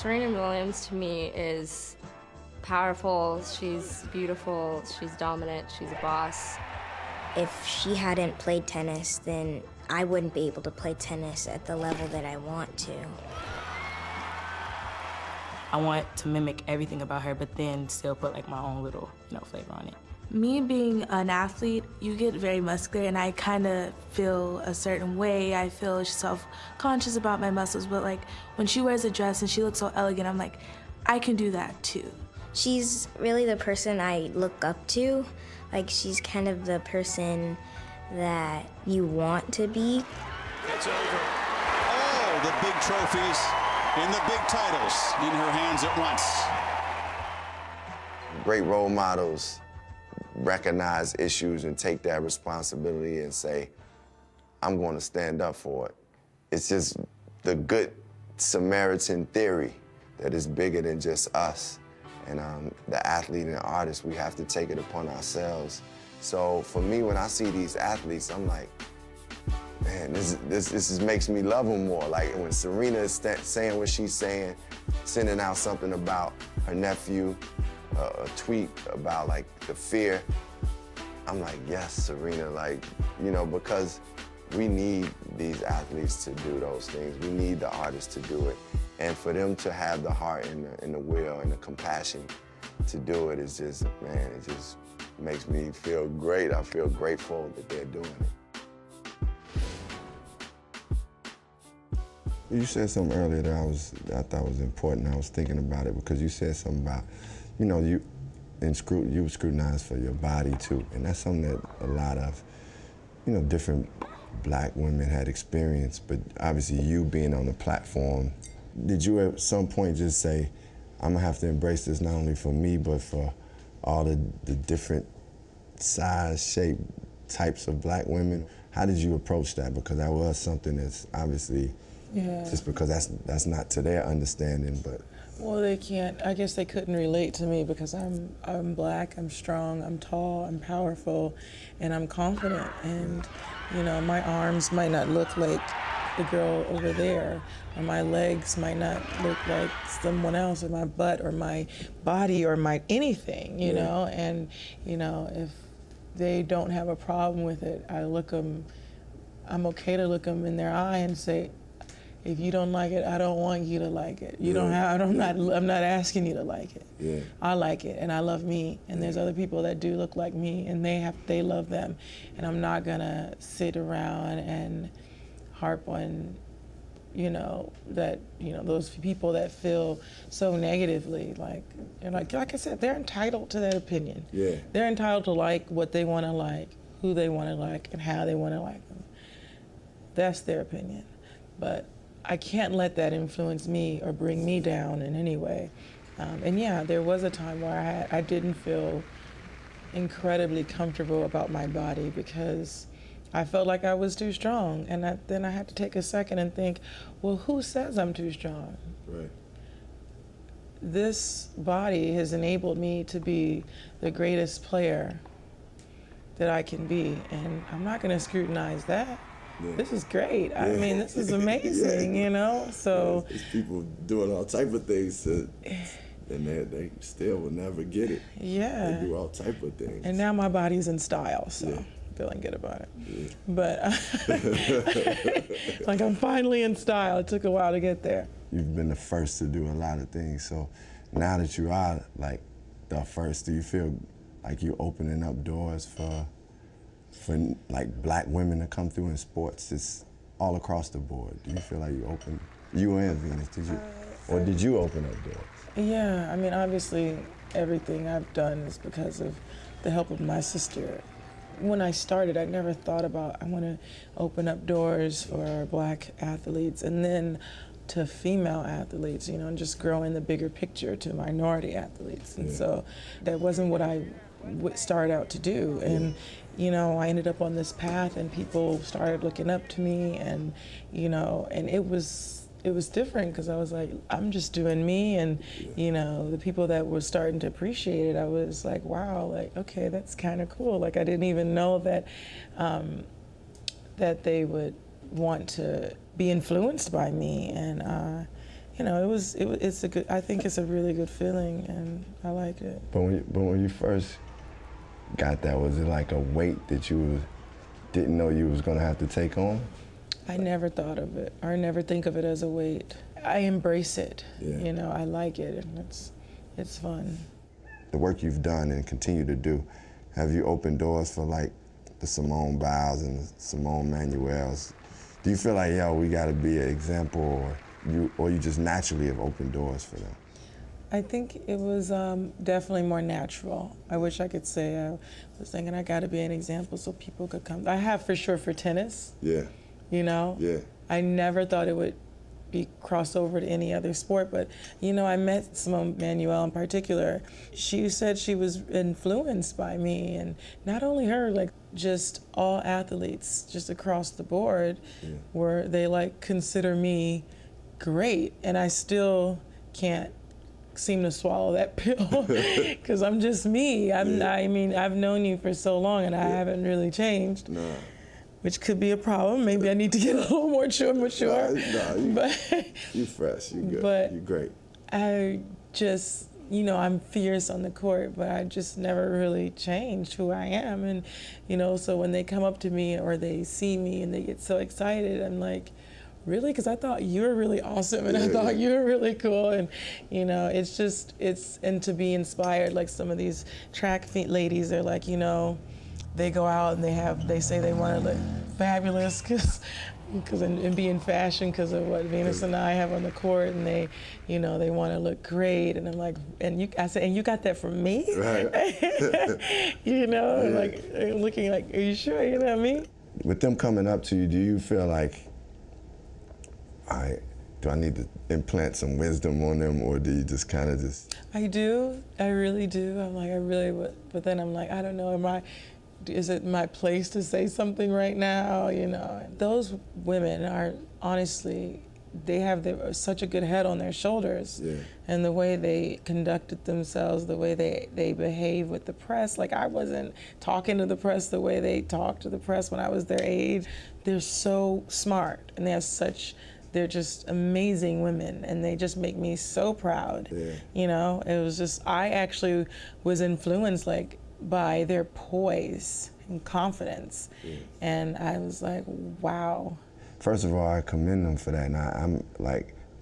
Serena Williams to me is powerful, she's beautiful, she's dominant, she's a boss. If she hadn't played tennis, then I wouldn't be able to play tennis at the level that I want to. I want to mimic everything about her, but then still put like my own little, flavor on it. Me being an athlete, you get very muscular, and I kind of feel a certain way. I feel self-conscious about my muscles, but like when she wears a dress and she looks so elegant, I'm like, I can do that too. She's really the person I look up to. Like, she's kind of the person that you want to be. It's over. All the big trophies and the big titles in her hands at once. Great role models recognize issues and take that responsibility and say, I'm going to stand up for it. It's just the good Samaritan theory that is bigger than just us. And the athlete and artist, we have to take it upon ourselves. So for me, when I see these athletes, I'm like, man, this just makes me love them more. Like when Serena is saying what she's saying, sending out something about her nephew, a tweet about like the fear, I'm like, yes, Serena, like, because we need these athletes to do those things. We need the artists to do it. And for them to have the heart and the will and the compassion to do it is just, man, it just makes me feel great. I feel grateful that they're doing it. You said something earlier that I thought was important. I was thinking about it because you said something about, you were scrutinized for your body too. And that's something that a lot of, different Black women had experienced, but obviously you being on the platform, did you at some point just say, I'm gonna have to embrace this not only for me, but for all the different size, shape, types of Black women? How did you approach that? Because that was something that's obviously, just because that's not to their understanding, but. Well, they can't, I guess they couldn't relate to me because I'm Black, I'm strong, I'm tall, I'm powerful, and I'm confident. And, my arms might not look like the girl over there, or my legs might not look like someone else, or my butt, or my body, or my anything, you know? And, if they don't have a problem with it, I'm okay to look them in their eye and say, if you don't like it, I don't want you to like it. I'm not asking you to like it. Yeah. I like it, and I love me, and there's other people that do look like me, and they love them. And I'm not gonna sit around and harp on, those people that feel so negatively, like I said, they're entitled to that opinion. Yeah. They're entitled to like what they want to like, who they want to like, and how they want to like them. That's their opinion. But I can't let that influence me or bring me down in any way. And yeah, there was a time where I didn't feel incredibly comfortable about my body because I felt like I was too strong. And then I had to take a second and think, well, who says I'm too strong? Right. This body has enabled me to be the greatest player that I can be, and I'm not gonna scrutinize that. Yeah. This is great. Yeah. I mean, this is amazing, So it's people doing all type of things, and they still will never get it. Yeah. They do all type of things. And now my body's in style, so I'm feeling good about it. Yeah. But like I'm finally in style. It took a while to get there. You've been the first to do a lot of things, so now that you are like the first, do you feel like you're opening up doors for like Black women to come through in sports, just all across the board? Do you feel like you and Venus, did you open up doors? Yeah, I mean, obviously everything I've done is because of the help of my sister. When I started, I never thought about, I want to open up doors for Black athletes and then to female athletes, and just growing the bigger picture to minority athletes. And so that wasn't what I started out to do. And I ended up on this path and people started looking up to me, and and it was different because I was like, I'm just doing me, and the people that were starting to appreciate it, I was like, wow, like, okay, that's kind of cool. Like, I didn't even know that that they would want to be influenced by me, and you know, it's a good, I think it's a really good feeling, and I like it. But when you first got that, was it like a weight that you didn't know you was gonna have to take on? I never thought of it, or never think of it as a weight. I embrace it, you know, I like it, and it's fun. The work you've done and continue to do, have you opened doors for like the Simone Biles and the Simone Manuels? Do you feel like, yo, we gotta be an example, or you just naturally have opened doors for them? I think it was definitely more natural. I wish I could say I was thinking I gotta be an example so people could come. I have for sure for tennis. Yeah. You know? Yeah. I never thought it would be crossed over to any other sport, but you know, I met Simone Manuel in particular. She said she was influenced by me, and not only her, like just all athletes just across the board, where they like consider me great, and I still can't seem to swallow that pill because I'm just me. I mean, I've known you for so long, and I haven't really changed. No. Which could be a problem. Maybe I need to get a little more mature. You fresh, you good, but you great. I just, you know, I'm fierce on the court, but I just never really changed who I am. And, you know, so when they come up to me or they see me and they get so excited, I'm like, really? Because I thought you were really awesome, and I thought you were really cool. And, you know, it's just, and to be inspired, like some of these track ladies, they're like, you know, they go out and they say they want to look fabulous and be in fashion because of what Venus and I have on the court, and they, you know, they want to look great, and I'm like, I said, and you got that from me? Right. You know, like looking like, are you sure you're not me? With them coming up to you, do you feel like, do I need to implant some wisdom on them, or do you just kind of just? I do, I really do. I'm like, I really would, but then I'm like, I don't know, is it my place to say something right now, you know? Those women are, honestly, they have such a good head on their shoulders. Yeah. And the way they conducted themselves, the way they behave with the press, like I wasn't talking to the press the way they talked to the press when I was their age. They're so smart, and they're just amazing women, and they just make me so proud. Yeah. You know, it was just, I actually was influenced like by their poise and confidence. Yeah. And I was like, wow. First of all, I commend them for that, and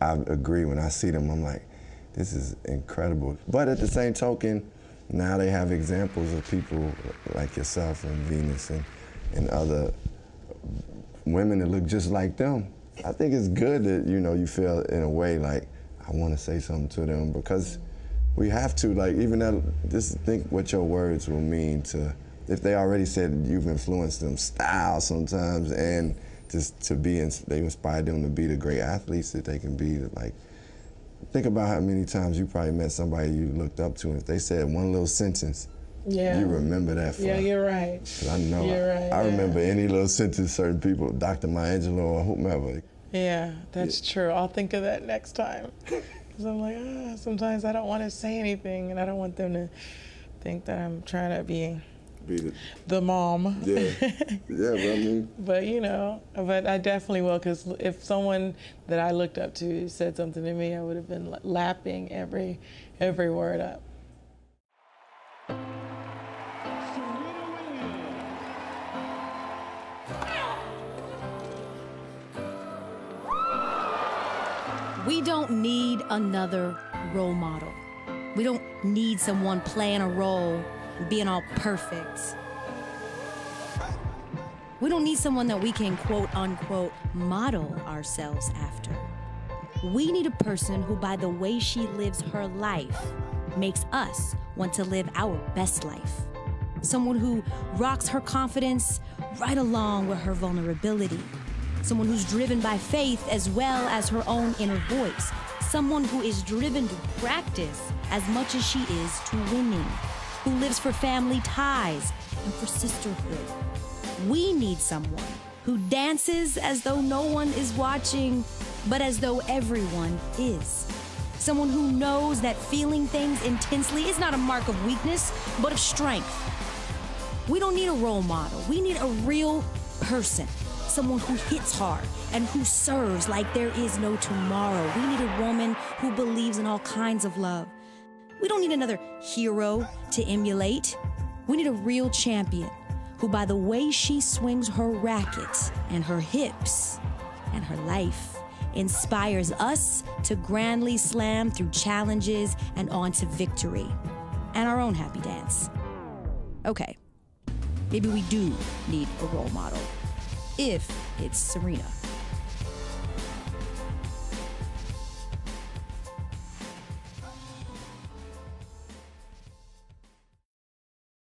I agree. When I see them, I'm like, this is incredible. But at the same token, now they have examples of people like yourself and Venus and other women that look just like them. I think it's good that, you know, you feel in a way like, I want to say something to them, because we have to, like, even that, just think what your words will mean to, if they already said you've influenced them style sometimes, and just to be, they inspired them to be the great athletes that they can be. Like, think about how many times you probably met somebody you looked up to, and if they said one little sentence, you remember that for. Yeah, you're right. 'Cause I know, I remember any little sentence certain people, Dr. Maya Angelou or whomever. Yeah, that's true. I'll think of that next time. Because I'm like, sometimes I don't want to say anything, and I don't want them to think that I'm trying to be the mom. Yeah, but I mean. But, you know, but I definitely will, because if someone that I looked up to said something to me, I would have been lapping every word up. We don't need another role model. We don't need someone playing a role and being all perfect. We don't need someone that we can quote unquote model ourselves after. We need a person who, by the way she lives her life, makes us want to live our best life. Someone who rocks her confidence right along with her vulnerability. Someone who's driven by faith as well as her own inner voice. Someone who is driven to practice as much as she is to winning. Who lives for family ties and for sisterhood. We need someone who dances as though no one is watching, but as though everyone is. Someone who knows that feeling things intensely is not a mark of weakness, but of strength. We don't need a role model. We need a real person. someone who hits hard and who serves like there is no tomorrow. We need a woman who believes in all kinds of love. We don't need another hero to emulate. We need a real champion who, by the way she swings her racket and her hips and her life, inspires us to grandly slam through challenges and on to victory and our own happy dance. Okay, maybe we do need a role model, if it's Serena.